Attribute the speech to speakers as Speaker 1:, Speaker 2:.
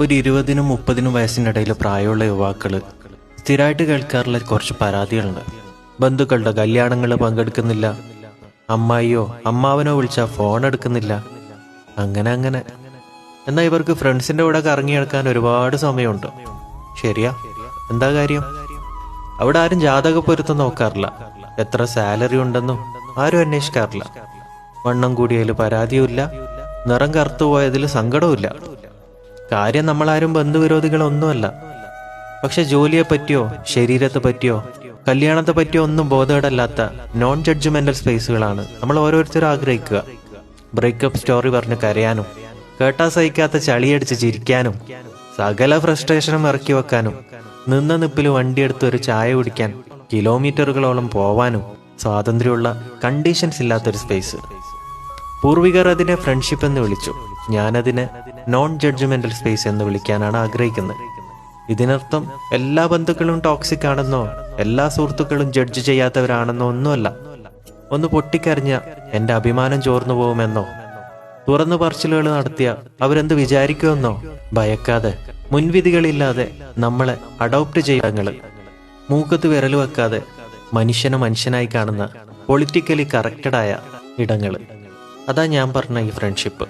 Speaker 1: ഒരു 20-നും 30-നും വയസ്സിനിടയിൽ പ്രായമുള്ള യുവാക്കൾ സ്ഥിരമായിട്ട് കേൾക്കാറുള്ള കുറച്ച് പരാതികളുണ്ട്. ബന്ധുക്കളുടെ കല്യാണങ്ങൾ പങ്കെടുക്കുന്നില്ല, അമ്മായിയോ അമ്മാവനോ വിളിച്ചാൽ ഫോൺ എടുക്കുന്നില്ല, അങ്ങനെ. എന്നാൽ ഇവർക്ക് ഫ്രണ്ട്സിൻ്റെ കൂടെ കറങ്ങിയെടുക്കാൻ ഒരുപാട് സമയമുണ്ട്. ശരിയാ? എന്താ കാര്യം? അവിടെ ആരും ജാതക പൊരുത്തം നോക്കാറില്ല, എത്ര സാലറി ഉണ്ടെന്നും ആരും അന്വേഷിക്കാറില്ല. വണ്ണം കൂടിയതിൽ പരാതിയുമില്ല, നിറം കറുത്തു പോയതിൽ സങ്കടവുമില്ല. കാര്യം നമ്മളാരും ബന്ധുവിരോധികളൊന്നുമല്ല. പക്ഷെ ജോലിയെ പറ്റിയോ ശരീരത്തെ പറ്റിയോ കല്യാണത്തെ പറ്റിയോ ഒന്നും ബോധേടല്ലാത്ത നോൺ ജഡ്ജ്മെന്റൽ സ്പേസുകളാണ് നമ്മൾ ഓരോരുത്തരും ആഗ്രഹിക്കുക. ബ്രേക്കപ്പ് സ്റ്റോറി പറഞ്ഞ് കരയാനും, കേട്ടാ സഹിക്കാത്ത ചളിയടിച്ച് ചിരിക്കാനും, സകല ഫ്രസ്ട്രേഷനും ഇറക്കി വെക്കാനും, നിന്ന നിപ്പിൽ വണ്ടിയെടുത്ത് ഒരു ചായ കുടിക്കാൻ കിലോമീറ്ററുകളോളം പോവാനും സ്വാതന്ത്ര്യമുള്ള കണ്ടീഷൻസ് ഇല്ലാത്തൊരു സ്പേസ്. പൂർവികർ അതിനെ ഫ്രണ്ട്ഷിപ്പ് എന്ന് വിളിച്ചു. ഞാനതിനെ നോൺ ജഡ്ജ്മെന്റൽ സ്പേസ് എന്ന് വിളിക്കാനാണ് ആഗ്രഹിക്കുന്നത്. ഇതിനർത്ഥം എല്ലാ ബന്ധുക്കളും ടോക്സിക് ആണെന്നോ എല്ലാ സുഹൃത്തുക്കളും ജഡ്ജ് ചെയ്യാത്തവരാണെന്നോ ഒന്നുമല്ല. ഒന്ന് പൊട്ടിക്കരഞ്ഞ എൻ്റെ അഭിമാനം ചോർന്നു പോകുമെന്നോ, തുറന്നു പറച്ചിലുകൾ നടത്തിയ അവരെന്ത് വിചാരിക്കുമെന്നോ ഭയക്കാതെ, മുൻവിധികളില്ലാതെ നമ്മളെ അഡോപ്റ്റ് ചെയ്യങ്ങള്, മൂക്കത്ത് വിരൽ വെക്കാതെ മനുഷ്യനെ മനുഷ്യനായി കാണുന്ന പൊളിറ്റിക്കലി കറക്റ്റഡായ ഇടങ്ങൾ. അതാ ഞാൻ പറഞ്ഞ ഈ ഫ്രണ്ട്ഷിപ്പ്.